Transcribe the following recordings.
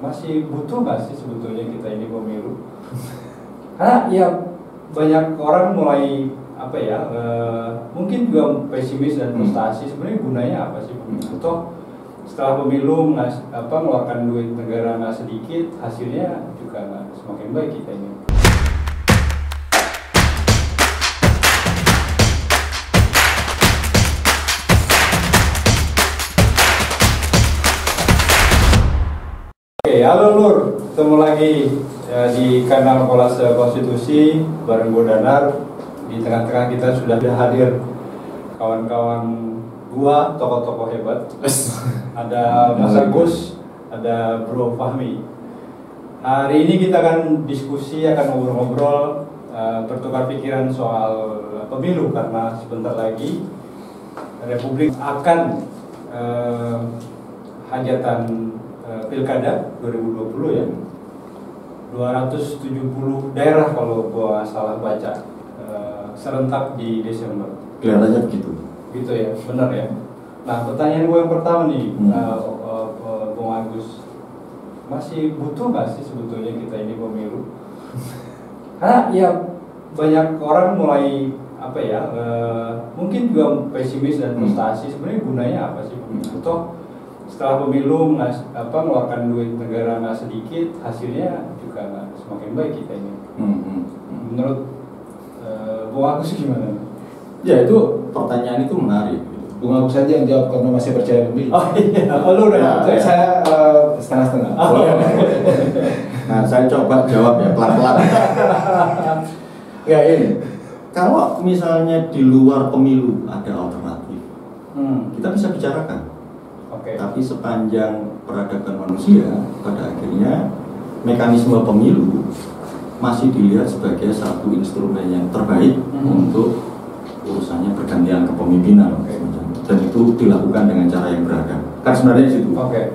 masih butuh nggak sih sebetulnya kita ini pemilu? Karena ya banyak orang mulai apa ya, mungkin juga pesimis dan frustasi. Sebenarnya gunanya apa sih pemilu? Toh setelah pemilu mengeluarkan duit negara nggak sedikit, hasilnya juga nggak semakin baik kita ini. Oke, halo Lur, ketemu lagi di kanal Kolase Konstitusi bareng Bodanar. Di tengah-tengah kita sudah hadir kawan-kawan gua, tokoh-tokoh hebat. Ada Mas Agus, ada Bro Fahmi. Hari ini kita akan diskusi, akan ngobrol-ngobrol, bertukar pikiran soal pemilu, karena sebentar lagi Republik akan hajatan Pilkada 2020 ya. 270 daerah kalau gua salah baca, serentak di Desember. Kelihatannya begitu. Gitu ya, benar ya. Nah, pertanyaan gue yang pertama nih, Bung Agus, masih butuh nggak sih sebetulnya kita ini pemilu? Karena ya banyak orang mulai apa ya, mungkin juga pesimis dan frustasi. Sebenarnya gunanya apa sih pemilu? Toh setelah pemilu mengeluarkan duit negara nggak sedikit, hasilnya juga nggak semakin baik kita ini. Menurut Bung Agus gimana? Ya, itu pertanyaan itu menarik. Bung Agus saja yang jawab karena masih percaya pemilu. Oh iya, lu udah. Ya. Saya setengah-setengah. Nah, saya coba jawab ya pelan-pelan. Ya ini, kalau misalnya di luar pemilu ada alternatif, kita bisa bicarakan. Oke. Tapi sepanjang peradaban manusia, pada akhirnya mekanisme pemilu masih dilihat sebagai satu instrumen yang terbaik untuk urusannya pergantian kepemimpinan. Dan itu dilakukan dengan cara yang beragam. Kan sebenarnya di situ. Oke.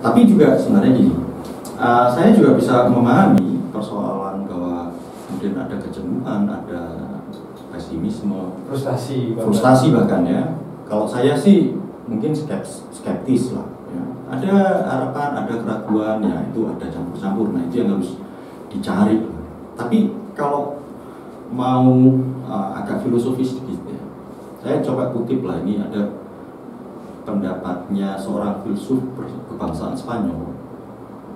Tapi juga sebenarnya gini, saya juga bisa memahami persoalan bahwa kemudian ada kejenuhan, ada pesimisme, frustasi bahkan ya. Kalau saya sih mungkin skeptis lah. Ya. Ada harapan, ada keraguan, ya itu ada campur-campur. Nah itu yang harus dicari. Tapi kalau mau agak filosofis sedikit ya, saya coba kutip lah, ini ada pendapatnya seorang filsuf kebangsaan Spanyol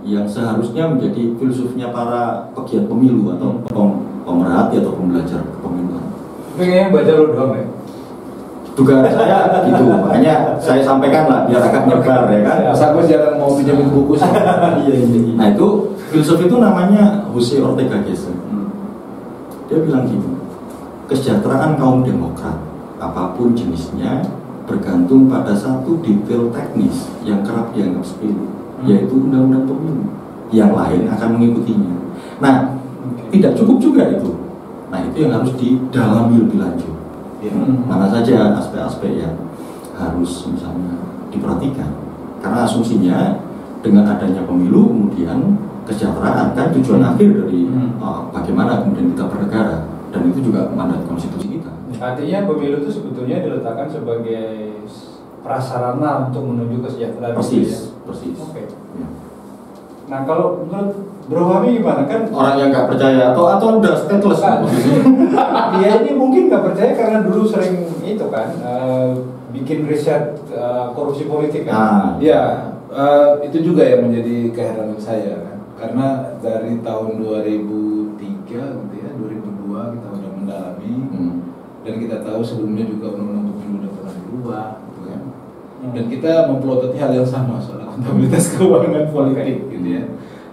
yang seharusnya menjadi filsufnya para pegiat pemilu atau pemerhati atau pembelajar kepemiluan. Kayaknya baca lu doang ya? Dugaan saya gitu, makanya saya sampaikan lah biar agak nyebar ya kan. Mas Agus jarang mau pinjamin buku sih. Iya. Nah itu filsuf itu namanya Jose Ortega Gasset. Dia bilang gini, kesejahteraan kaum demokrat apapun jenisnya bergantung pada satu detail teknis yang kerap dianggap sepele, yaitu undang-undang pemilu. Yang lain akan mengikutinya. Nah, tidak cukup juga itu. Nah, itu yang harus didalami lebih lanjut. Mana saja aspek-aspek yang harus misalnya diperhatikan. Karena asumsinya dengan adanya pemilu kemudian kesejahteraan kan tujuan akhir dari bagaimana kemudian kita bernegara, dan itu juga mandat konstitusi kita. Artinya pemilu itu sebetulnya diletakkan sebagai prasarana untuk menuju kesejahteraan. Persis. Oke. Ya. Nah, kalau menurut Bro Fahmi gimana? Kan orang yang nggak percaya atau udah stateless dia ini mungkin nggak percaya karena dulu sering itu kan bikin riset korupsi politik kan. Ya, itu juga yang menjadi keheranan saya kan. Karena dari tahun 2003 gitu ya, 2002 kita udah mendalami dan kita tahu sebelumnya juga undang-undang pemilu udah pernah dirubah gitu kan. Dan kita memplototi hal yang sama soal akuntabilitas keuangan politik gitu ya.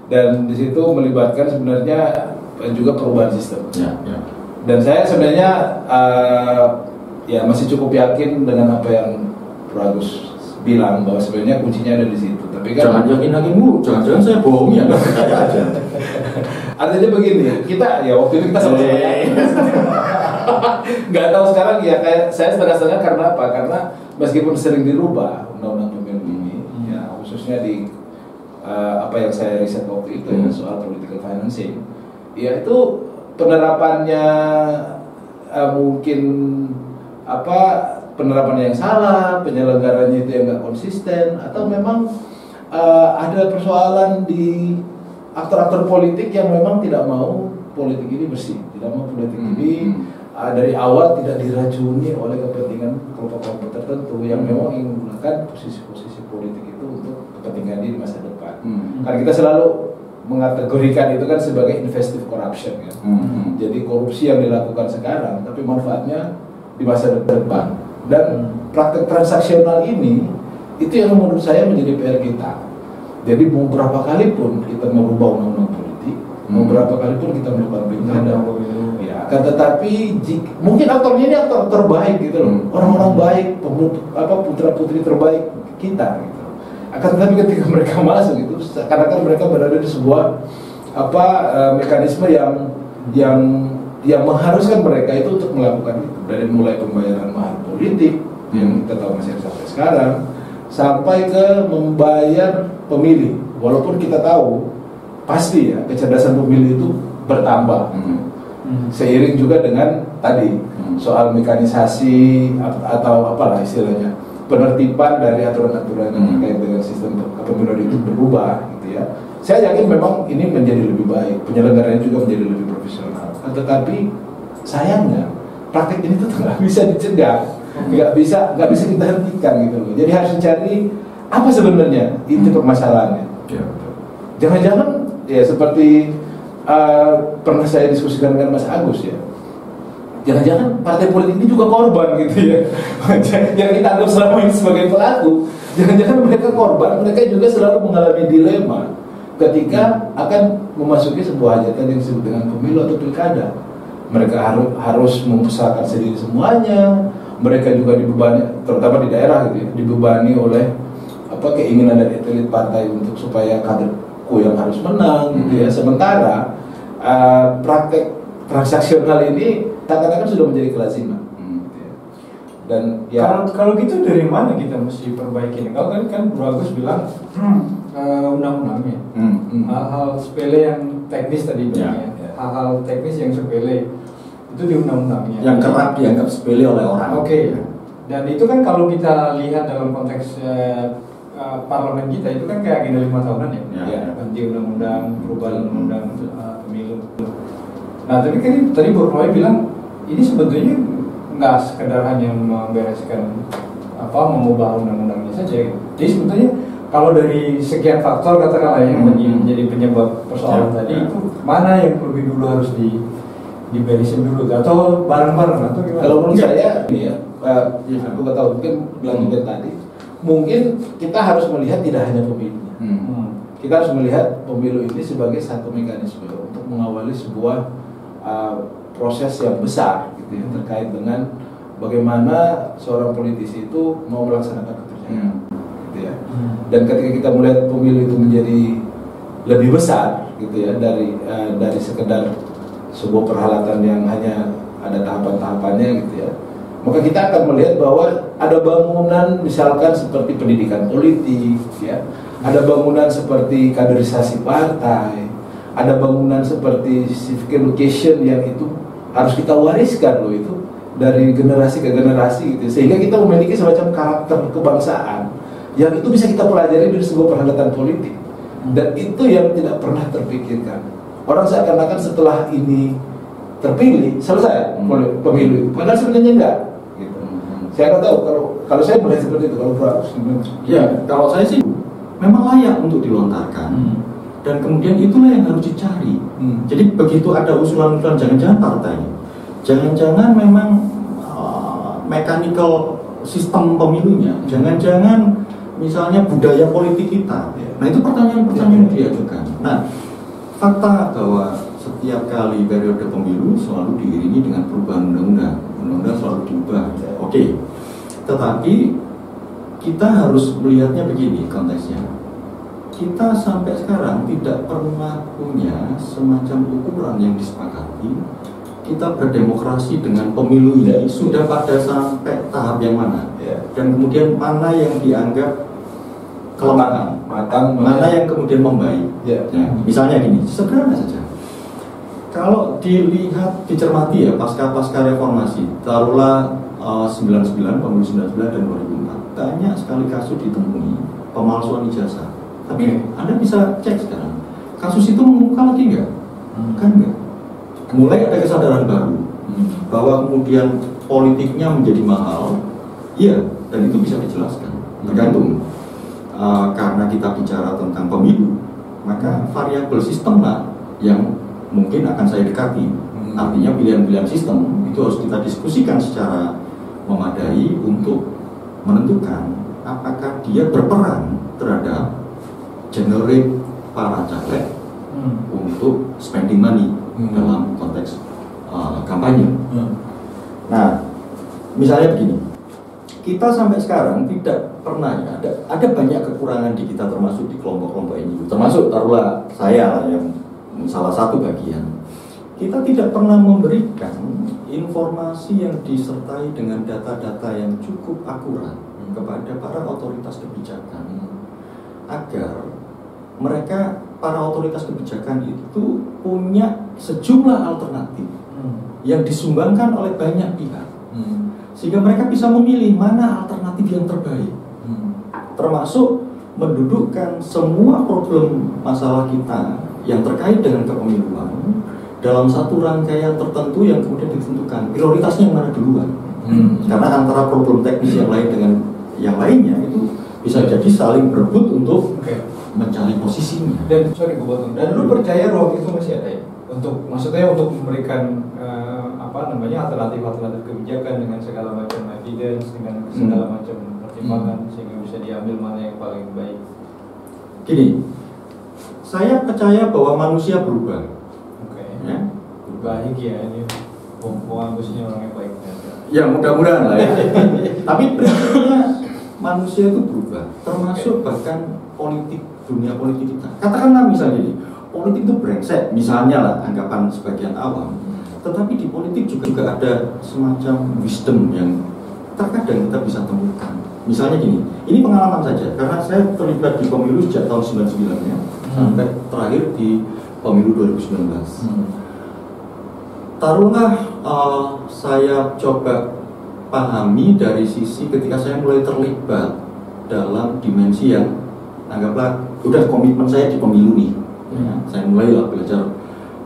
Dan di situ melibatkan sebenarnya juga perubahan sistem. Ya. Dan saya sebenarnya ya masih cukup yakin dengan apa yang Bro Agus bilang bahwa sebenarnya kuncinya ada di situ. Tapi kan jangan yakin lagi mulu, jangan saya bohong ya, nggak percaya aja. Artinya begini, kita ya waktu itu kita sama-sama nggak tahu sekarang ya, kayak saya setengah-setengah karena apa? Karena meskipun sering dirubah undang-undang pemilu ini, ya khususnya di apa yang saya riset waktu itu ya, soal political financing, ya itu penerapannya mungkin penerapan yang salah, penyelenggaranya itu yang nggak konsisten, atau memang ada persoalan di aktor-aktor politik yang memang tidak mau politik ini bersih, tidak mau politik ini dari awal tidak diracuni oleh kepentingan kelompok-kelompok tertentu yang memang ingin menggunakan posisi-posisi politik itu untuk kepentingan di masa depan. Karena kita selalu mengategorikan itu kan sebagai investigative corruption kan. Jadi korupsi yang dilakukan sekarang tapi manfaatnya di masa depan. Dan praktek transaksional ini itu yang menurut saya menjadi PR kita. Jadi mau berapa kali pun kita merubah undang-undang politik, mau berapa kali pun kita melakukan pilkada, ya. Akan tetapi mungkin aktornya ini aktor terbaik gitu loh, orang-orang baik, putra-putri terbaik kita. Gitu. Akan tetapi ketika mereka masuk itu, kadang-kadang mereka berada di sebuah mekanisme yang mengharuskan mereka itu untuk melakukan itu, dari mulai pembayaran mahar politik yang kita tahu masih sampai sekarang, sampai ke membayar pemilih, walaupun kita tahu pasti ya kecerdasan pemilih itu bertambah seiring juga dengan tadi soal mekanisasi atau apalah istilahnya penertiban dari aturan-aturan yang terkait dengan sistem kepemiluan itu berubah gitu ya. Saya yakin memang ini menjadi lebih baik, penyelenggaranya juga menjadi lebih profesional. Tetapi sayangnya praktek ini tuh nggak bisa dicegah, nggak bisa kita hentikan gitu loh. Jadi harus dicari apa sebenarnya itu permasalahannya. Jangan-jangan ya seperti pernah saya diskusikan dengan Mas Agus ya. Jangan-jangan partai politik ini juga korban gitu ya. Yang kita anggap selama ini sebagai pelaku, jangan-jangan mereka korban, mereka juga selalu mengalami dilema ketika akan memasuki sebuah hajatan yang disebut dengan pemilu atau pilkada. Mereka harus membesarkan sendiri semuanya. Mereka juga dibebani, terutama di daerah gitu ya, dibebani oleh keinginan dari elit partai untuk supaya kaderku yang harus menang gitu ya. Sementara praktek transaksional ini seakan-akan sudah menjadi kelaziman. Dan ya kalau gitu dari mana kita mesti perbaiki? Kalau kan Bro Agus bilang undang-undangnya, hal-hal sepele yang teknis tadi bilangnya, hal-hal teknis yang sepele itu di undang-undangnya. Yang kerap dianggap sepele oleh orang. Oke. Dan itu kan kalau kita lihat dalam konteks parlemen kita itu kan kayak agenda 5 tahunan ya. Ganti undang-undang, perubahan undang-undang pemilu. Nah tapi kan tadi Bro Roy bilang ini sebetulnya nggak sekedar hanya membereskan mengubah undang-undangnya saja gitu. Jadi sebetulnya kalau dari sekian faktor katakanlah yang menjadi penyebab persoalan tadi itu mana yang lebih dulu harus diberesin dulu atau bareng-bareng atau gimana? Kalau menurut saya ini ya, aku nggak tahu mungkin lanjutan tadi. Mungkin kita harus melihat tidak hanya pemilunya. Kita harus melihat pemilu ini sebagai satu mekanisme untuk mengawali sebuah proses yang besar gitu ya, terkait dengan bagaimana seorang politisi itu mau melaksanakan pekerjaan gitu ya. Dan ketika kita melihat pemilu itu menjadi lebih besar gitu ya dari sekedar sebuah perhelatan yang hanya ada tahapan-tahapannya gitu ya, maka kita akan melihat bahwa ada bangunan misalkan seperti pendidikan politik ya, ada bangunan seperti kaderisasi partai, ada bangunan seperti civic education yang itu harus kita wariskan loh itu dari generasi ke generasi gitu, sehingga kita memiliki semacam karakter kebangsaan yang itu bisa kita pelajari dari sebuah perhelatan politik. Dan itu yang tidak pernah terpikirkan. Orang seakan-akan setelah ini terpilih selesai pemilu, padahal sebenarnya enggak gitu. Saya nggak tahu kalau saya melihat seperti itu. Kalau ya kalau saya sih memang layak untuk dilontarkan. Dan kemudian itulah yang harus dicari. Jadi begitu ada usulan-usulan, jangan-jangan partai, jangan-jangan memang mechanical sistem pemilunya, jangan-jangan misalnya budaya politik kita. Nah itu pertanyaan-pertanyaan yang diajukan. Nah fakta bahwa setiap kali periode pemilu selalu diiringi dengan perubahan undang-undang selalu diubah. Oke. Tetapi kita harus melihatnya begini konteksnya. Kita sampai sekarang tidak pernah punya semacam ukuran yang disepakati. Kita berdemokrasi dengan pemilu ini sudah pada sampai tahap yang mana, dan kemudian mana yang dianggap kelemahan, mana yang kemudian membaik. Misalnya gini, sederhana saja. Kalau dilihat, dicermati ya pasca reformasi, taruhlah 99, pemilu 99 dan 2004, banyak sekali kasus ditemui pemalsuan ijazah. Tapi Anda bisa cek sekarang, kasus itu mengemuka lagi nggak? Kan nggak. Mulai ada kesadaran baru bahwa kemudian politiknya menjadi mahal, iya, dan itu bisa dijelaskan. Tergantung. Karena kita bicara tentang pemilu, maka variabel sistem lah yang mungkin akan saya dekati. Artinya pilihan-pilihan sistem itu harus kita diskusikan secara memadai untuk menentukan apakah dia berperan terhadap generate para caleg untuk spending money dalam konteks kampanye. Nah, misalnya begini, kita sampai sekarang tidak pernah ya, ada banyak kekurangan di kita, termasuk di kelompok-kelompok ini, termasuk taruhlah saya yang salah satu bagian. Kita tidak pernah memberikan informasi yang disertai dengan data-data yang cukup akurat kepada para otoritas kebijakan agar mereka, para otoritas kebijakan itu punya sejumlah alternatif yang disumbangkan oleh banyak pihak, sehingga mereka bisa memilih mana alternatif yang terbaik, termasuk mendudukkan semua problem masalah kita yang terkait dengan kepemiluan dalam satu rangkaian tertentu yang kemudian ditentukan prioritasnya yang mana duluan. Karena antara problem teknis yang lain dengan yang lainnya itu bisa jadi saling berebut untuk mencari posisinya. Dan sorry gue potong. Dan lu percaya ruang itu masih ada ya? Untuk maksudnya untuk memberikan alternatif kebijakan dengan segala macam evidence, dengan segala macam pertimbangan sehingga bisa diambil mana yang paling baik. Gini, saya percaya bahwa manusia berubah. Ya? Baik ya, ini Agusnya orang yang baik. Ya mudah-mudahan lah ya. Tapi prinsipnya manusia itu berubah, termasuk bahkan politik, dunia politik kita. Katakanlah misalnya ini, politik itu brengsek, misalnya lah anggapan sebagian awam. Tetapi di politik juga ada semacam wisdom yang terkadang kita bisa temukan. Misalnya gini, ini pengalaman saja, karena saya terlibat di pemilu sejak tahun 99 ya, sampai terakhir di pemilu 2019. Taruhlah saya coba pahami dari sisi ketika saya mulai terlibat dalam dimensi yang anggaplah udah komitmen saya di pemilu nih. Ya, saya mulailah belajar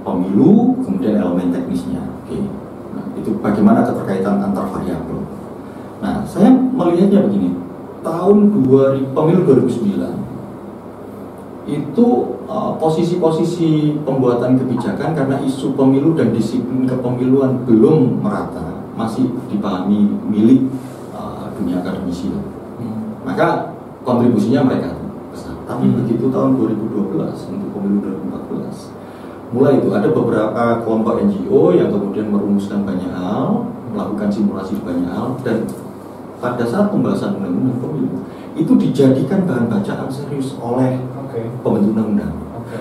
pemilu, kemudian elemen teknisnya. Oke. Nah, itu bagaimana keterkaitan antar variabel. Nah, saya melihatnya begini. Tahun pemilu 2009 itu posisi-posisi pembuatan kebijakan karena isu pemilu dan disiplin kepemiluan belum merata, masih dipahami milik dunia akademisi. Maka kontribusinya mereka besar. Tapi begitu tahun 2012 untuk pemilu 2014, mulai itu ada beberapa kelompok NGO yang kemudian merumuskan banyak hal, melakukan simulasi banyak hal, dan pada saat pembahasan undang-undang pemilu itu dijadikan bahan bacaan serius oleh pembentuk undang-undang.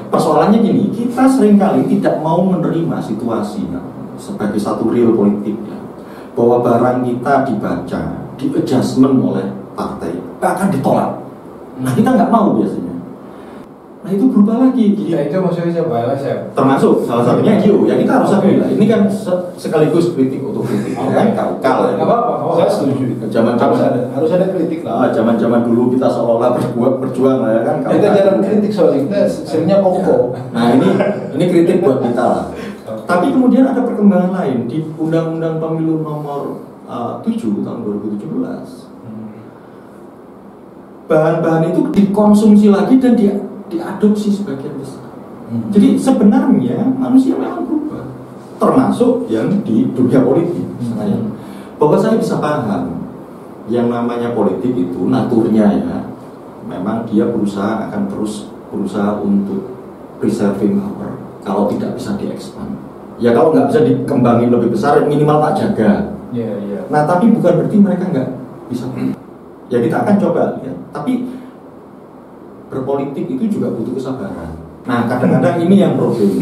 Persoalannya gini, kita seringkali tidak mau menerima situasi sebagai satu real politik ya, bahwa barang kita dibaca, di-adjustment oleh partai, akan ditolak. Nah kita nggak mau biasanya. Nah itu berubah lagi. Kita itu maksudnya siapa? LSM? Termasuk salah satunya NGO. Ya kita harus akui lah. Ini kan sekaligus kritik untuk kritik. Kan kalau nggak apa-apa. Saya setuju. Harus ada kritik lah. Zaman orang dulu kita seolah-olah berjuang lah ya kan. Kita jarang kritik soalnya kita seringnya kongko. Nah ini kritik buat kita lah. Tapi kemudian ada perkembangan lain di Undang-Undang Pemilu nomor 7 tahun 2017. Bahan-bahan itu dikonsumsi lagi dan diadopsi sebagian besar. Jadi sebenarnya manusia memang berubah, termasuk yang di dunia politik. Bahwa saya bisa paham yang namanya politik itu naturnya ya, memang dia akan terus berusaha untuk preserving power. Kalau tidak bisa diekspand, ya kalau nggak bisa dikembangin lebih besar, minimal tak jaga. Nah tapi bukan berarti mereka nggak bisa. Ya kita akan coba lihat. Tapi berpolitik itu juga butuh kesabaran. Nah kadang-kadang ini yang problem.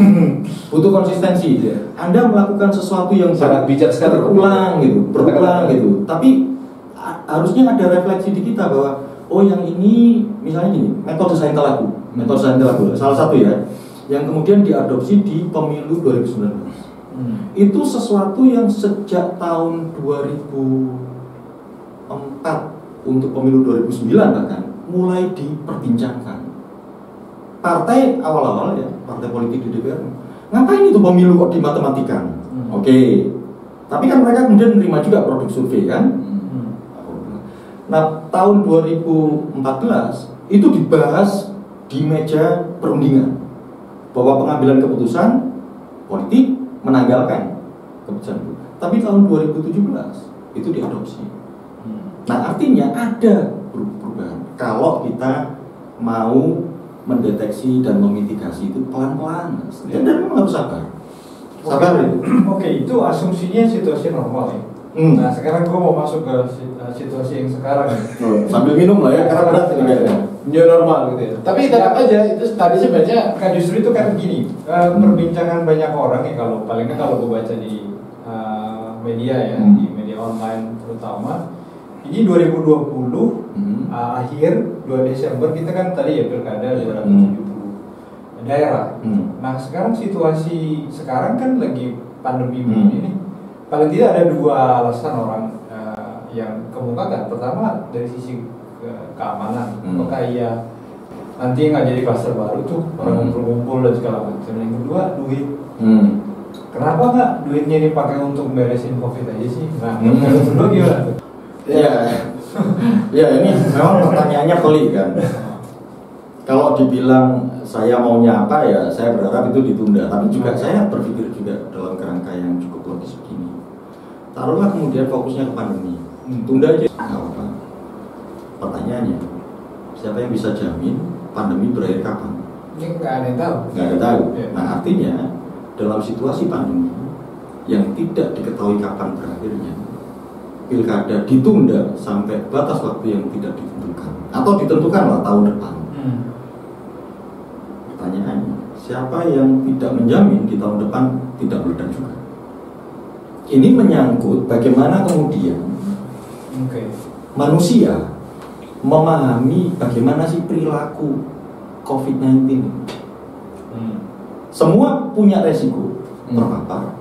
Butuh konsistensi. Anda melakukan sesuatu yang sangat bijak sekali berulang gitu. Tapi harusnya ada refleksi di kita bahwa oh yang ini misalnya gini, metode Saintelagu, salah satu ya, yang kemudian diadopsi di pemilu 2019. Itu sesuatu yang sejak tahun 2004 untuk pemilu 2009 bahkan mulai diperbincangkan partai awal-awal ya, partai politik di DPR, ngapain itu pemilu kok dimatematikan? Oke. Tapi kan mereka kemudian menerima juga produk survei kan? Nah, tahun 2014 itu dibahas di meja perundingan bahwa pengambilan keputusan politik menanggalkan keputusan itu. Tapi tahun 2017 itu diadopsi. Nah, artinya ada perubahan. Kalau kita mau mendeteksi dan memitigasi itu pelan-pelan, dan memang harus sabar. Sabar itu. Oke, itu asumsinya situasi normal ya. Nah, sekarang gue mau masuk ke situasi yang sekarang. Sambil minum lah ya, karena berat ini ya. New normal gitu ya. Tapi tetap aja itu tadi sebenarnya kan justru itu kan gini, perbincangan banyak orang ya, kalau paling kan kalau gue baca di media ya, di media online terutama. Ini 2020 akhir 2 Desember kita kan tadi ya pilkada 270 daerah. Nah, sekarang situasi sekarang kan lagi pandemi ini. Paling tidak ada 2 alasan orang yang kemukakan. Pertama dari sisi keamanan, apakah iya nanti nggak jadi kluster baru tuh orang ngumpul-ngumpul dan segala macam. Yang kedua duit. Kenapa nggak duitnya dipakai untuk beresin COVID aja sih? Nah, menurut gimana? Ya ini memang pertanyaannya pelik kan. Kalau dibilang saya maunya apa ya, saya berharap itu ditunda. Tapi juga saya berpikir juga dalam kerangka yang cukup logis begini. Taruhlah kemudian fokusnya ke pandemi, tunda aja nggak apa-apa. Pertanyaannya, siapa yang bisa jamin pandemi berakhir kapan? Ini nggak ada yang tahu. Nggak ada tahu. Nah, artinya dalam situasi pandemi yang tidak diketahui kapan berakhirnya, pilkada ditunda sampai batas waktu yang tidak ditentukan atau ditentukanlah tahun depan. Pertanyaannya, siapa yang tidak menjamin di tahun depan tidak meledak juga? Ini menyangkut bagaimana kemudian manusia memahami bagaimana sih perilaku COVID-19. Semua punya resiko terpapar,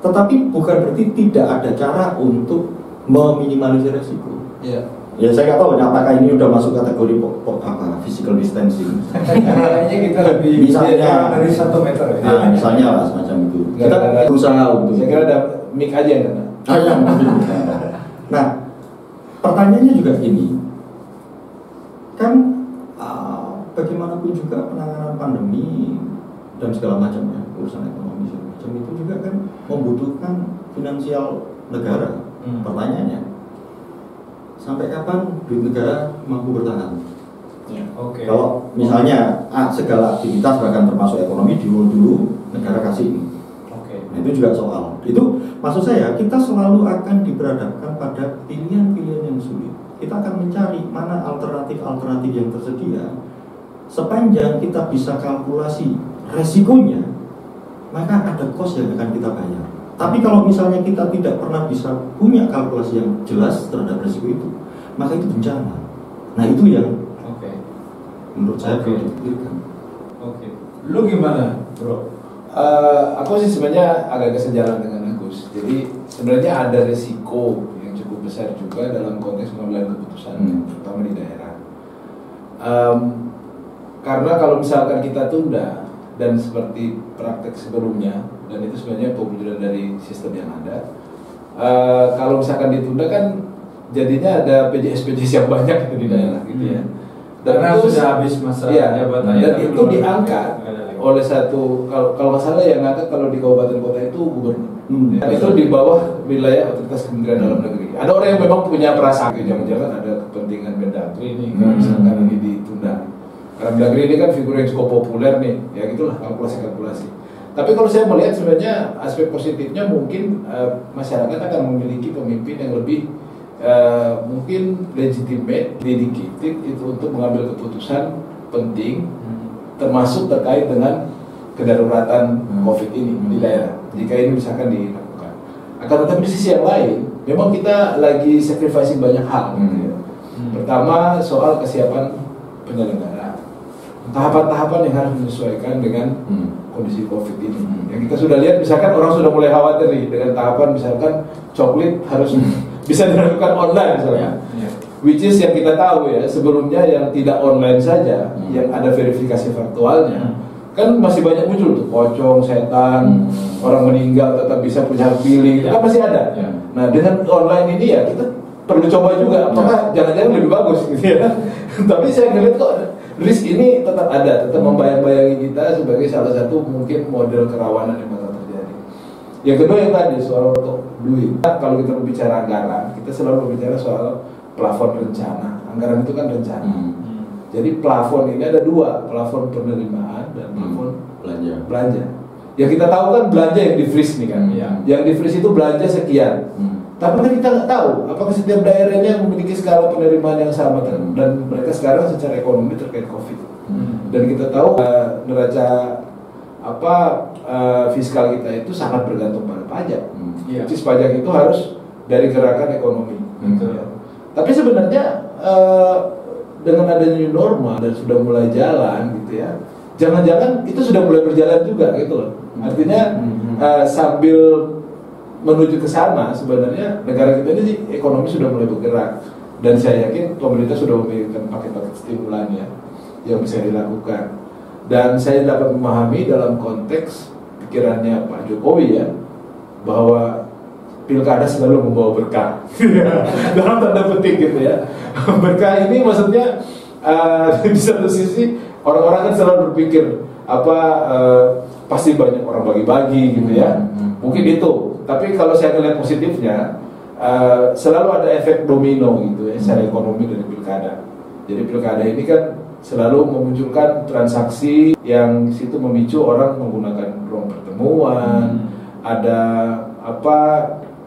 tetapi bukan berarti tidak ada cara untuk meminimalisir resiko. Ya saya nggak tahu apakah ini udah masuk kategori physical distancing. Kayaknya kita lebih misalnya dari 1 meter ya. Nah, misalnya lah semacam itu. Kita berusaha untuk. Saya kira ada mic aja kan. Nah, pertanyaannya juga ini, kan bagaimanapun juga penanganan pandemi dan segala macamnya, urusan ekonomi segala macam itu juga kan membutuhkan finansial negara. Pertanyaannya, sampai kapan duit negara mampu bertahan? Kalau misalnya segala aktivitas bahkan termasuk ekonomi dulu negara kasih ini. Nah, itu juga soal. Itu maksud saya kita selalu akan diperhadapkan pada pilihan-pilihan yang sulit. Kita akan mencari mana alternatif-alternatif yang tersedia. Sepanjang kita bisa kalkulasi resikonya, maka ada cost yang akan kita bayar. Tapi kalau misalnya kita tidak pernah bisa punya kalkulasi yang jelas terhadap resiko itu, maka itu bencana. Nah, itu yang menurut saya perlu dipikirkan. Lu gimana, Bro? Aku sih sebenarnya agak sejalan dengan Agus. Jadi sebenarnya ada resiko yang cukup besar juga dalam konteks pengambilan keputusan, terutama di daerah. Karena kalau misalkan kita tunda dan seperti praktek sebelumnya, dan itu sebenarnya pembelajaran dari sistem yang ada. Kalau misalkan ditunda kan jadinya ada PJS yang banyak itu di daerah gitu ya. Dan karena itu sudah habis masa jabatannya. Dan itu diangkat oleh satu, kalau masalah yang ngangkat kalau di kabupaten kota itu gubernur. Dan itu di bawah wilayah otoritas Kementerian Dalam Negeri. Ada orang yang memang punya perasaan, jangan-jangan ada kepentingan Mendagri ini kalau misalkan ini ditunda. Karena Mendagri ini kan figur yang cukup populer nih, ya gitulah kalkulasi-kalkulasi. Tapi kalau saya melihat sebenarnya aspek positifnya mungkin masyarakat akan memiliki pemimpin yang lebih mungkin legitimate, dedicated itu untuk mengambil keputusan penting, termasuk terkait dengan kedaruratan COVID ini di daerah. Jika ini misalkan dilakukan, akan tetapi di sisi yang lain, memang kita lagi sacrificing banyak hal. Gitu ya. Pertama soal kesiapan penyelenggara, tahapan-tahapan yang harus menyesuaikan dengan kondisi COVID ini. Yang kita sudah lihat, misalkan orang sudah mulai khawatir nih dengan tahapan misalkan coklit harus bisa dilakukan online misalnya. which is yang kita tahu ya, sebelumnya yang tidak online saja, yang ada verifikasi faktualnya, kan masih banyak muncul tuh pocong, setan, orang meninggal tetap bisa punya hak pilih, itu kan masih ada. Nah dengan online ini ya kita perlu coba juga, apakah jangan-jangan lebih bagus gitu ya. Tapi saya ngeliat kok risk ini tetap ada, tetap membayang-bayangi kita sebagai salah satu mungkin model kerawanan yang bakal terjadi. Yang kedua yang tadi soal untuk duit. Kalau kita berbicara anggaran, kita selalu berbicara soal plafon rencana. Anggaran itu kan rencana. Jadi plafon ini ada dua, plafon penerimaan dan plafon belanja. Yang kita tahu kan belanja yang di freeze nih kan. Yang di freeze itu belanja sekian. Tapi kan kita nggak tahu apakah setiap daerahnya memiliki skala penerimaan yang sama kan? Dan mereka sekarang secara ekonomi terkait COVID. Dan kita tahu neraca fiskal kita itu sangat bergantung pada pajak. Jadi pajak itu harus dari gerakan ekonomi. Ya. Tapi sebenarnya dengan adanya new normal dan sudah mulai jalan gitu ya, jangan-jangan itu sudah mulai berjalan juga gitu loh. Artinya sambil menuju ke sana sebenarnya negara kita ini ekonomi sudah mulai bergerak, dan saya yakin pemerintah sudah memberikan paket-paket stimulan ya yang bisa dilakukan. Dan saya dapat memahami dalam konteks pikirannya Pak Jokowi ya, bahwa pilkada selalu membawa berkah dalam tanda petik gitu ya. Berkah ini maksudnya di satu sisi orang-orang kan selalu berpikir pasti banyak orang bagi-bagi gitu ya, mungkin itu. Tapi kalau saya melihat positifnya, selalu ada efek domino gitu ya secara ekonomi dari pilkada. Jadi pilkada ini kan selalu memunculkan transaksi yang situ memicu orang menggunakan ruang pertemuan, ada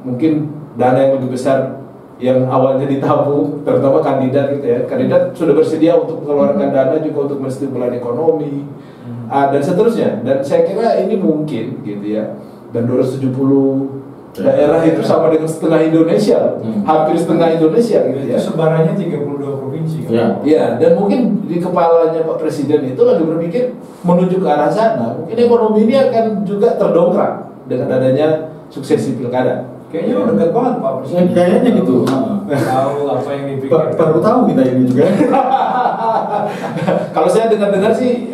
mungkin dana yang lebih besar yang awalnya ditabung, terutama kandidat gitu ya. Kandidat sudah bersedia untuk mengeluarkan dana juga untuk menstimulan ekonomi, dan seterusnya. Dan saya kira ini mungkin gitu ya. Dan 270 daerah itu sama dengan setengah Indonesia, hampir setengah Indonesia gitu ya. Itu sebarannya 32 provinsi kan? Ya, dan mungkin di kepalanya Pak Presiden itu lagi berpikir menuju ke arah sana. Mungkin ekonomi ini akan juga terdongkrak dengan adanya suksesi pilkada. Kayaknya udah dekat banget Pak Presiden. Kayaknya gitu. Tahu apa yang dipikirkan. Baru tahu kita ini juga. Kalau saya dengar-dengar sih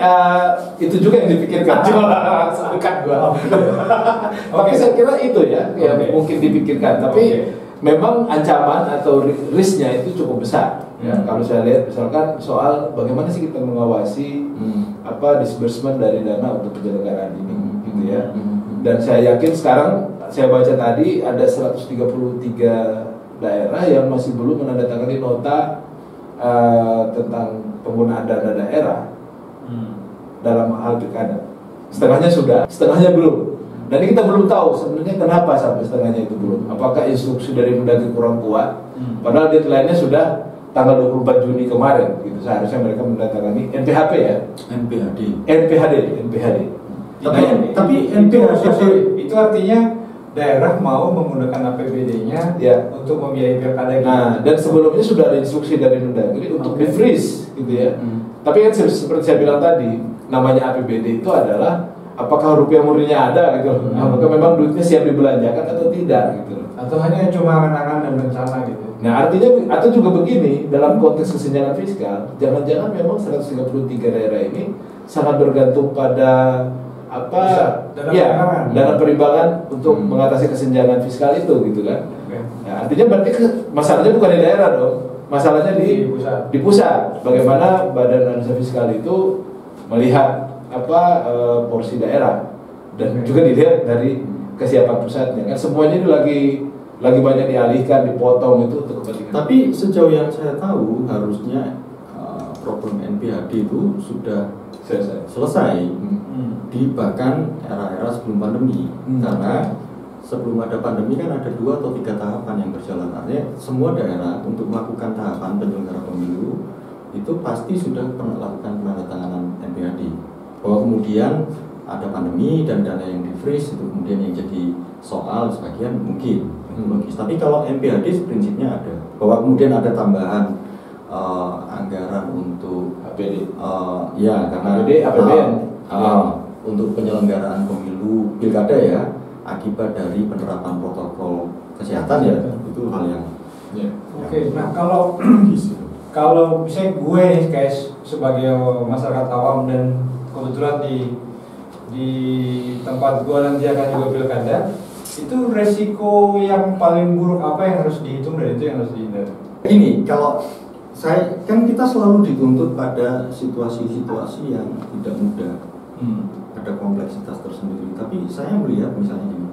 itu juga yang dipikirkan. Cuma dekat gua. Tapi saya kira itu ya yang mungkin dipikirkan. Tapi memang ancaman atau risknya itu cukup besar. Ya, kalau saya lihat misalkan soal bagaimana sih kita mengawasi disbursement dari dana untuk penyelenggaraan ini, gitu ya. Dan saya yakin sekarang saya baca tadi ada 133 daerah yang masih belum menandatangani nota tentang penggunaan dana daerah dalam hal pilkada. Setengahnya sudah, setengahnya belum. Dan ini kita belum tahu sebenarnya kenapa sampai setengahnya itu belum. Apakah instruksi dari Mendagri kurang kuat? Padahal deadline-nya sudah tanggal 24 Juni kemarin. Gitu. Seharusnya mereka menandatangani NPHP ya. NPHD. Tapi NPHD itu artinya daerah mau menggunakan APBD-nya untuk membiayai pilkada. Nah, dan sebelumnya sudah ada instruksi dari Mendagri untuk di-freeze gitu ya. Tapi kan seperti saya bilang tadi, namanya APBD itu adalah apakah rupiah murninya ada gitu loh. Apakah memang duitnya siap dibelanjakan atau tidak gitu loh. Atau hanya cuma angan-angan dan rencana gitu. Nah, artinya atau juga begini, dalam konteks kesenjangan fiskal, jangan-jangan memang 133 daerah ini sangat bergantung pada dana perimbangan untuk mengatasi kesenjangan fiskal itu gitu kan. Nah, artinya berarti masalahnya bukan di daerah dong, masalahnya di pusat. Bagaimana Badan Analisa Fiskal itu melihat porsi daerah dan juga dilihat dari kesiapan pusatnya kan. Semuanya itu lagi banyak dialihkan, dipotong itu untuk kepentingan. Tapi sejauh yang saya tahu harusnya problem NPHD itu sudah selesai di bahkan era-era sebelum pandemi. Karena sebelum ada pandemi kan ada 2 atau 3 tahapan yang berjalan. Artinya semua daerah untuk melakukan tahapan penyelenggara pemilu itu pasti sudah pernah lakukan penandatanganan NPHD. Bahwa kemudian ada pandemi dan dana yang di freeze itu kemudian yang jadi soal sebagian mungkin logis. Tapi kalau NPHD prinsipnya ada, bahwa kemudian ada tambahan anggaran untuk APD. Karena APBN untuk penyelenggaraan pemilu pilkada ya, akibat dari penerapan protokol kesehatan ya, itu hal yang Oke, nah kalau kalau misalnya gue kayak sebagai masyarakat awam dan kebetulan di tempat gue nanti akan juga pilkada, itu resiko yang paling buruk apa yang harus dihitung dan itu yang harus dihindari? Ini kalau saya kan kita selalu dituntut pada situasi-situasi yang tidak mudah, ada kompleksitas tersendiri. Tapi saya melihat misalnya ini,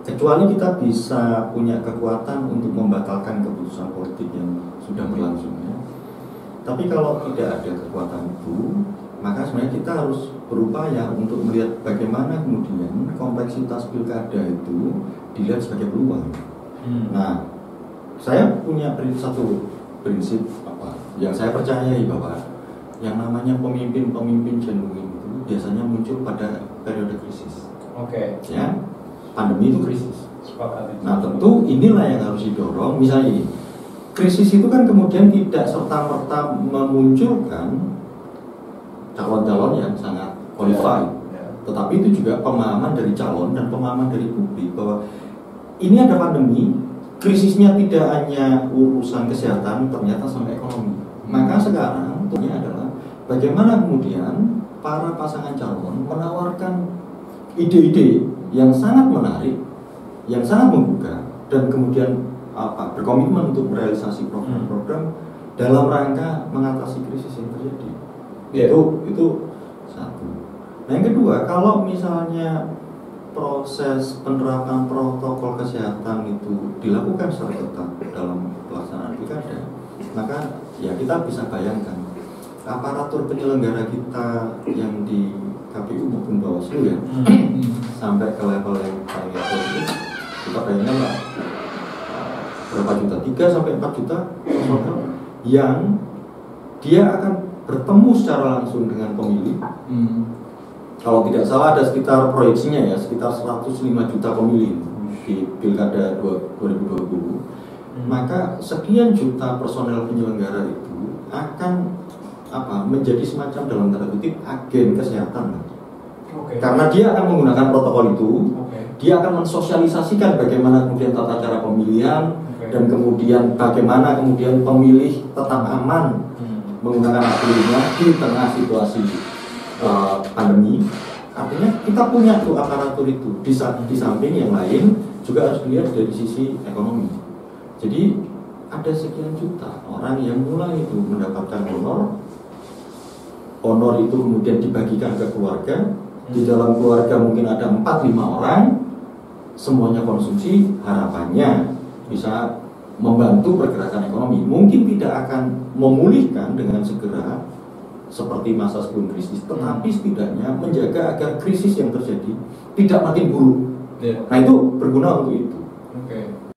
kecuali kita bisa punya kekuatan untuk membatalkan keputusan politik yang sudah berlangsung ya. Tapi kalau tidak ada kekuatan itu, maka sebenarnya kita harus berupaya untuk melihat bagaimana kemudian kompleksitas pilkada itu dilihat sebagai peluang. Nah, saya punya satu prinsip apa yang saya percayai bahwa yang namanya pemimpin-pemimpin genuine itu biasanya muncul pada periode krisis. Oke. Ya, pandemi itu krisis. Sepakat. Nah, tentu inilah yang harus didorong. Misalnya ini, krisis itu kan kemudian tidak serta-merta memunculkan calon-calon yang sangat qualified, tetapi itu juga pemahaman dari calon dan pemahaman dari publik bahwa ini ada pandemi, krisisnya tidak hanya urusan kesehatan, ternyata sampai ekonomi. Maka sekarang tentunya adalah bagaimana kemudian para pasangan calon menawarkan ide-ide yang sangat menarik, yang sangat membuka, dan kemudian berkomitmen untuk merealisasi program-program dalam rangka mengatasi krisis yang terjadi. Itu satu. Nah, yang kedua, kalau misalnya proses penerapan protokol kesehatan itu dilakukan secara ketat dalam pelaksanaan pilkada, maka ya kita bisa bayangkan aparatur penyelenggara kita yang di KPU maupun Bawaslu ya sampai ke level yang paling level itu kita bayangkan lah berapa juta, 3 sampai 4 juta personel yang dia akan bertemu secara langsung dengan pemilih. Kalau tidak salah ada sekitar proyeksinya ya sekitar 105 juta pemilih di pilkada 2020. Maka sekian juta personel penyelenggara itu akan menjadi semacam dalam tanda kutip agen kesehatan. Karena dia akan menggunakan protokol itu, dia akan mensosialisasikan bagaimana kemudian tata cara pemilihan dan kemudian bagaimana kemudian pemilih tetap aman menggunakan hak pilihnya di tengah situasi pandemi. Artinya kita punya tuh aparatur itu. Di samping yang lain juga harus dilihat dari sisi ekonomi. Jadi ada sekian juta orang yang mulai itu mendapatkan honor itu kemudian dibagikan ke keluarga. Di dalam keluarga mungkin ada 4-5 orang, semuanya konsumsi, harapannya bisa membantu pergerakan ekonomi. Mungkin tidak akan memulihkan dengan segera seperti masa sebelum krisis, tetapi setidaknya menjaga agar krisis yang terjadi tidak makin buruk. Nah, itu berguna untuk itu.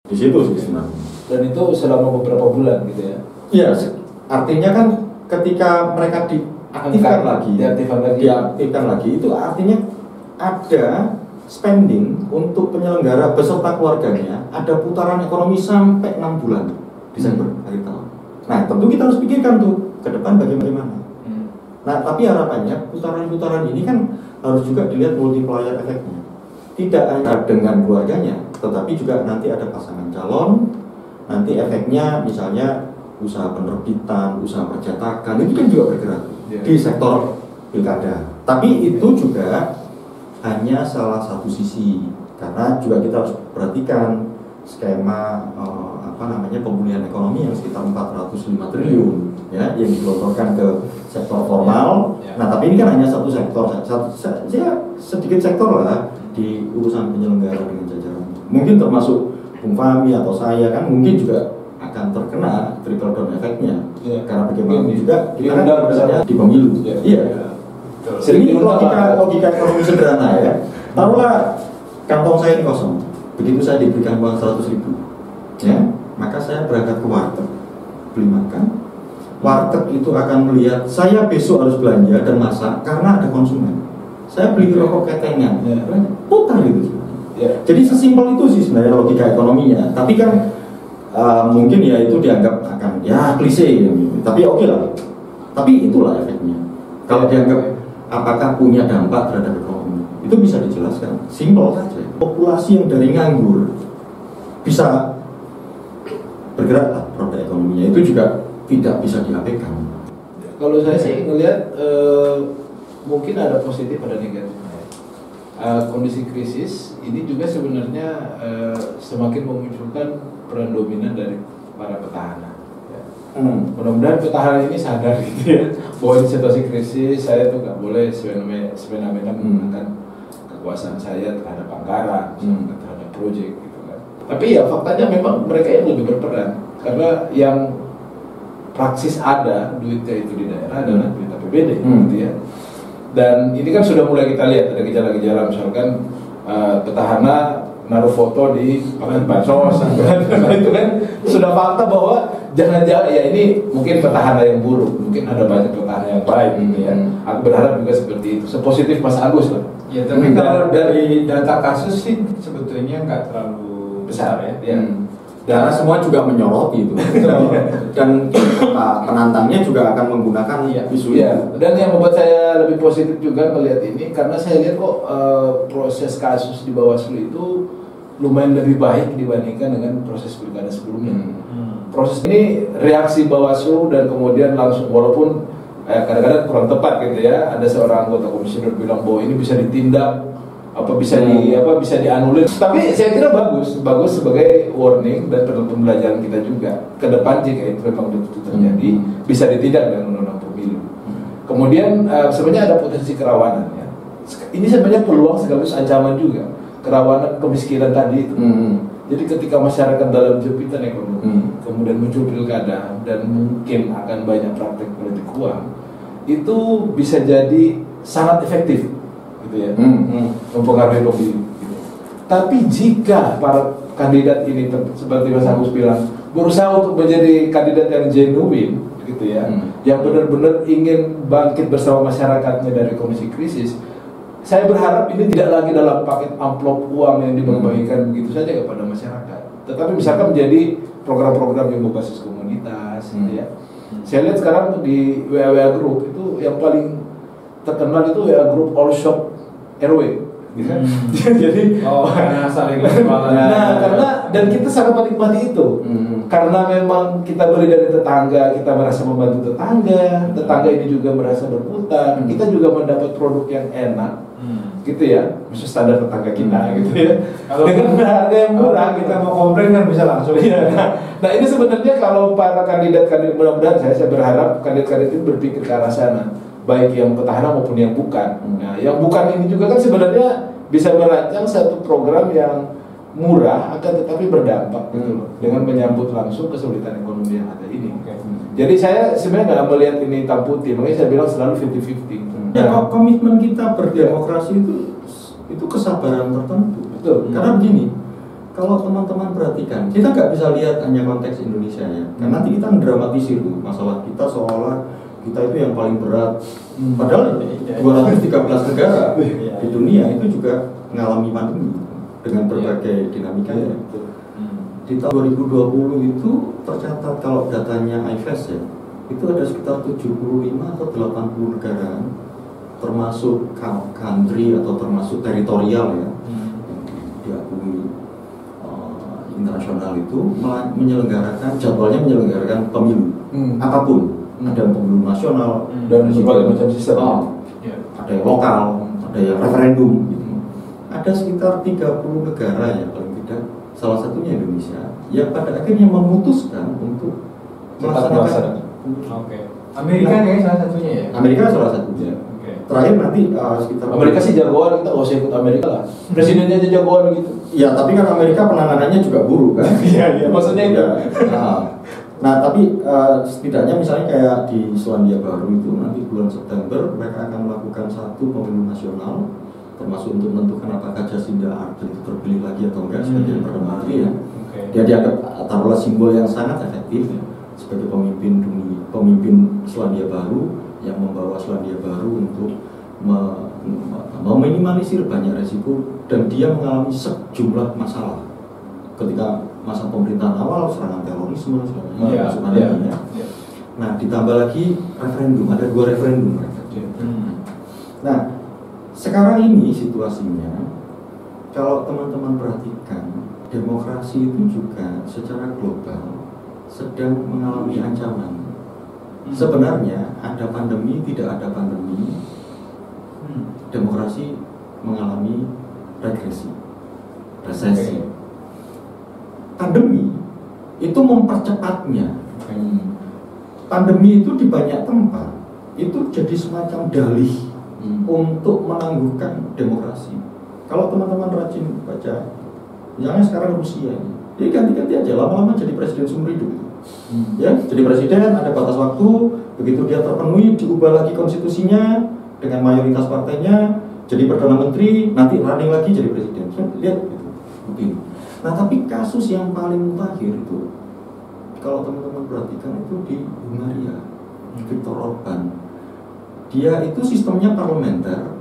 Di situ sih sebenarnya. Dan itu selama beberapa bulan gitu ya. Iya, artinya kan ketika mereka diaktifkan lagi, itu artinya ada spending untuk penyelenggara beserta keluarganya, ada putaran ekonomi sampai 6 bulan Desember akhir tahun. Nah, tentu kita harus pikirkan tuh ke depan bagaimana. Nah, tapi harapannya putaran-putaran ini kan harus juga dilihat multiplier efeknya. Tidak hanya dengan keluarganya, tetapi juga nanti ada pasangan calon, nanti efeknya misalnya usaha penerbitan, usaha percetakan, itu kan juga bergerak di sektor pilkada. Tapi itu juga hanya salah satu sisi, karena juga kita harus perhatikan skema pemulihan ekonomi yang sekitar 405 triliun ya yang digelontorkan ke sektor formal. Nah, tapi ini kan hanya satu sektor, sedikit sektor lah di urusan penyelenggara dengan jajaran. Mungkin termasuk Bung Fahmi atau saya kan mungkin juga akan terkena trickle down efeknya. Karena bagaimana juga kita kan bekerja di pemilu. Ini logika ekonomi sederhana ya. Taruhlah kantong saya ini kosong. Begitu saya diberikan uang 100.000, ya, maka saya berangkat ke warteg beli makan. Warteg itu akan melihat saya besok harus belanja dan masak karena ada konsumen. Saya beli rokok ketengan, putar itu. Jadi sesimpel itu sih sebenarnya logika ekonominya. Tapi kan mungkin ya itu dianggap akan ya klise, tapi oke lah. Tapi itulah efeknya. Kalau dianggap apakah punya dampak terhadap ekonomi, itu bisa dijelaskan. Simpel saja. Populasi yang dari nganggur bisa bergerak roda ekonominya itu juga tidak bisa diabaikan. Kalau saya sih ngelihat mungkin ada positif ada negatifnya. Kondisi krisis ini juga sebenarnya semakin memunculkan peran dominan dari para petahana. Ya. Mudah-mudahan petahana ini sadar gitu ya, bahwa di situasi krisis saya tuh nggak boleh semena-mena menggunakan kekuasaan saya terhadap anggaran, terhadap proyek gitu kan. Tapi ya faktanya memang mereka yang lebih berperan, karena yang praksis ada duitnya itu di daerah adalah duit APBD gitu ya. Dan ini kan sudah mulai kita lihat ada gejala-gejala, misalkan petahana naruh foto di paket bansos, itu kan sudah fakta bahwa jangan-jangan ya ini mungkin petahana yang buruk, mungkin ada banyak petahana yang baik gitu ya. Aku berharap juga seperti itu, sepositif Mas Agus lah. Ya, tapi kalau dari data kasus sih sebetulnya nggak terlalu besar ya. Karena semua juga menyoroti itu. Dan penantangnya juga akan menggunakan isu itu. Dan yang membuat saya lebih positif juga melihat ini, karena saya lihat kok proses kasus di Bawaslu itu lumayan lebih baik dibandingkan dengan proses pilkada sebelumnya. Proses ini reaksi Bawaslu dan kemudian langsung, walaupun kadang-kadang kurang tepat gitu ya, ada seorang anggota komisioner bilang bahwa ini bisa ditindak, bisa dianulir. Tapi saya kira bagus sebagai warning dan pembelajaran kita juga ke depan jika itu memang betul terjadi bisa ditindak dengan undang-undang pemilu. Kemudian sebenarnya ada potensi kerawanan ya. Ini sebenarnya peluang sekaligus ancaman juga, kerawanan kemiskinan tadi itu. Jadi ketika masyarakat dalam jepitan ekonomi, kemudian muncul pilkada dan mungkin akan banyak praktek politik uang, itu bisa jadi sangat efektif gitu ya, mempengaruhi pemilih gitu. Tapi jika para kandidat ini seperti Mas Agus bilang berusaha untuk menjadi kandidat yang genuine gitu ya, yang benar-benar ingin bangkit bersama masyarakatnya dari kondisi krisis, saya berharap ini tidak lagi dalam paket amplop uang yang dibagikan begitu saja kepada masyarakat, tetapi misalkan menjadi program-program yang berbasis komunitas gitu ya. Saya lihat sekarang di WA Group itu yang paling terkenal itu WA Group All Shop RW gitu. Jadi karena saling karena dan kita sangat menikmati itu. Karena memang kita beli dari tetangga, kita merasa membantu tetangga ini juga merasa berputar, kita juga mendapat produk yang enak. Gitu ya, maksud standar tetangga kita gitu ya. Kalau dengan harga yang murah kita mau komplain kan bisa langsung. Nah ini sebenarnya kalau para kandidat mudah-mudahan saya berharap kandidat itu berpikir ke arah sana, baik yang petahana maupun yang bukan. Nah yang bukan ini juga kan sebenarnya bisa merancang satu program yang murah akan tetapi berdampak gitu loh, dengan menyambut langsung kesulitan ekonomi yang ada ini. Jadi saya sebenarnya nggak melihat ini hitam putih, makanya saya bilang selalu 50-50. Ya, komitmen kita berdemokrasi itu kesabaran tertentu. Betul. Karena begini, kalau teman-teman perhatikan, kita nggak bisa lihat hanya konteks Indonesia ya. Karena nanti kita mendramatisir masalah kita seolah kita itu yang paling berat. Padahal 213 negara di dunia itu juga mengalami pandemi dengan berbagai dinamikanya. Di tahun 2020 itu tercatat kalau datanya IFES ya, itu ada sekitar 75 atau 80 negara, termasuk country atau termasuk teritorial ya, diakui internasional itu menyelenggarakan jadwalnya menyelenggarakan pemilu apapun, ada pemilu nasional dan berbagai macam sistem, ada yang lokal, ada yang referendum gitu. Ada sekitar 30 negara ya paling tidak, salah satunya Indonesia yang pada akhirnya memutuskan untuk melaksanakan. Amerika kayaknya salah satunya ya. Amerika salah satunya. Terakhir nanti sekitar Amerika sih jagoan, kita usah ikut Amerika lah. Presidennya aja jagoan gitu. Ya tapi kan Amerika penanganannya juga buruk kan. Iya maksudnya itu. Nah tapi setidaknya misalnya kayak di Selandia Baru itu nanti bulan September mereka akan melakukan satu pemilu nasional, termasuk untuk menentukan apakah Jacinda Ardern itu terpilih lagi atau enggak sebagai perdana menteri ya. Dia dianggap taruhlah simbol yang sangat efektif sebagai pemimpin Selandia Baru yang membawa Selandia Baru untuk meminimalisir banyak resiko, dan dia mengalami sejumlah masalah ketika masa pemerintahan awal, serangan terorisme, Nah ditambah lagi referendum, ada 2 referendum mereka. Nah sekarang ini situasinya, kalau teman-teman perhatikan, demokrasi itu juga secara global sedang mengalami ancaman. Sebenarnya ada pandemi, tidak ada pandemi, demokrasi mengalami regresi, resesi. Pandemi itu mempercepatnya. Pandemi itu di banyak tempat itu jadi semacam dalih untuk menangguhkan demokrasi. Kalau teman-teman rajin baca, misalnya sekarang Rusia ini, dia ganti-ganti aja, lama-lama jadi presiden seumur hidup. Ya, jadi presiden ada batas waktu, begitu dia terpenuhi diubah lagi konstitusinya dengan mayoritas partainya, jadi perdana menteri, nanti running lagi jadi presiden. Lihat gitu, begini. Nah, tapi kasus yang paling mutakhir itu, kalau teman-teman perhatikan itu di Hungaria, Viktor Orban. Dia itu sistemnya parlementer,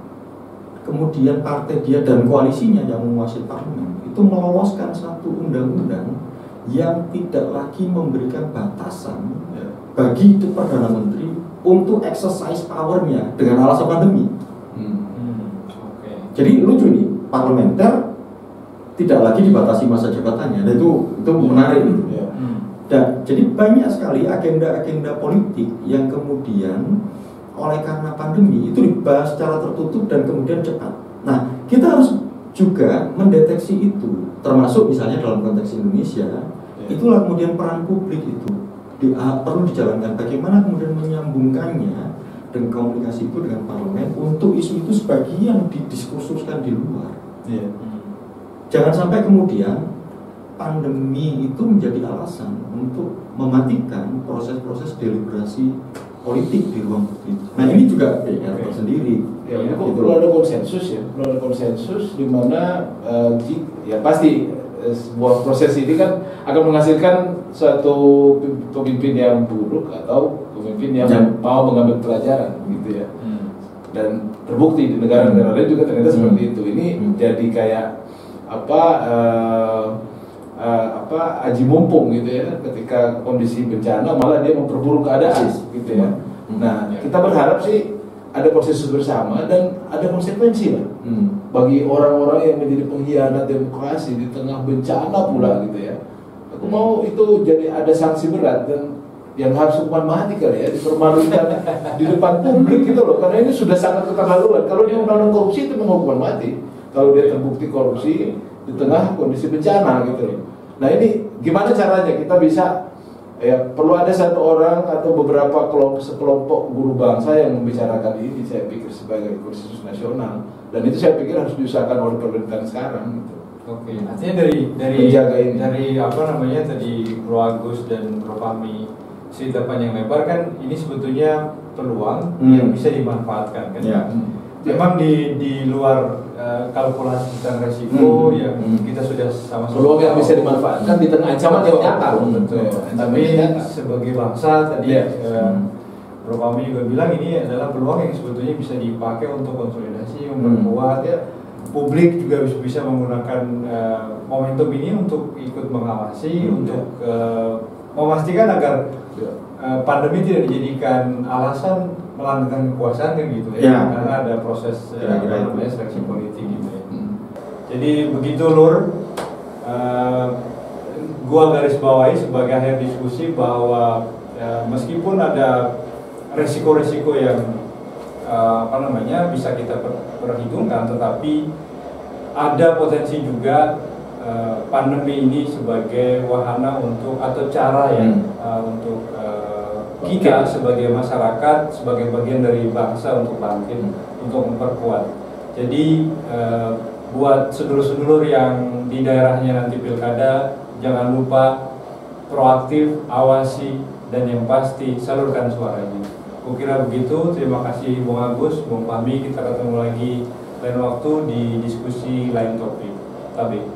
kemudian partai dia dan koalisinya yang menguasai parlemen itu meloloskan satu undang-undang yang tidak lagi memberikan batasan bagi perdana menteri untuk exercise powernya dengan alasan pandemi. Jadi lucu nih, parlementer tidak lagi dibatasi masa jabatannya, dan itu menarik. Dan jadi banyak sekali agenda-agenda politik yang kemudian oleh karena pandemi itu dibahas secara tertutup dan kemudian cepat. Nah, kita harus juga mendeteksi itu, termasuk misalnya dalam konteks Indonesia, itulah kemudian peran publik itu perlu dijalankan. Bagaimana kemudian menyambungkannya dengan komunikasi itu dengan parlemen untuk isu itu sebagian didiskursuskan di luar. Jangan sampai kemudian pandemi itu menjadi alasan untuk mematikan proses-proses deliberasi politik di ruang publik. Nah, ini juga PR tersendiri. Ya, perlu ada konsensus ya, perlu ada konsensus di mana ya pasti sebuah proses ini kan akan menghasilkan suatu pemimpin yang buruk atau pemimpin yang mau mengambil pelajaran gitu ya. Dan terbukti di negara-negara lain juga ternyata seperti itu. Ini jadi kayak aji mumpung gitu ya, ketika kondisi bencana malah dia memperburuk keadaan gitu ya. Nah, kita berharap sih ada konsensus bersama dan ada konsekuensi lah bagi orang-orang yang menjadi pengkhianat demokrasi di tengah bencana pula gitu ya. Aku mau itu jadi ada sanksi berat dan yang harus hukuman mati kali ya, dipermalukan di depan publik gitu loh, karena ini sudah sangat keterlaluan. Kalau di undang-undang korupsi itu memang hukuman mati kalau dia terbukti korupsi di tengah kondisi bencana gitu loh. Nah, ini gimana caranya kita bisa ya, perlu ada satu orang atau beberapa sekelompok guru bangsa yang membicarakan ini, saya pikir sebagai konsensus nasional, dan itu saya pikir harus diusahakan oleh pemerintahan sekarang gitu. Oke, artinya dari apa namanya tadi Bro Agus dan Bro Fahmi cerita panjang lebar kan ini sebetulnya peluang yang bisa dimanfaatkan kan. Memang di luar kalkulasi tentang resiko yang kita sudah sama-sama peluang yang bisa dimanfaatkan di tengah ancaman yang nyata. Tapi sebagai bangsa tadi Bro Fahmi juga bilang ini adalah peluang yang sebetulnya bisa dipakai untuk konsolidasi, memperkuat ya. Publik juga bisa menggunakan momentum ini untuk ikut mengawasi, untuk memastikan agar pandemi tidak dijadikan alasan melanggengkan kekuasaan kan gitu ya, karena ada proses seleksi politik gitu ya. Jadi begitu Lur, gua garis bawahi sebagai akhir diskusi bahwa meskipun ada resiko-resiko yang bisa kita perhitungkan, tetapi ada potensi juga pandemi ini sebagai wahana untuk atau cara ya untuk kita sebagai masyarakat, sebagai bagian dari bangsa untuk bangkit, untuk memperkuat. Jadi buat sedulur-sedulur yang di daerahnya nanti pilkada, jangan lupa proaktif, awasi, dan yang pasti salurkan suaranya. Kukira begitu. Terima kasih Bung Agus, Bung Fahmi. Kita ketemu lagi lain waktu di diskusi lain topik. Tabik.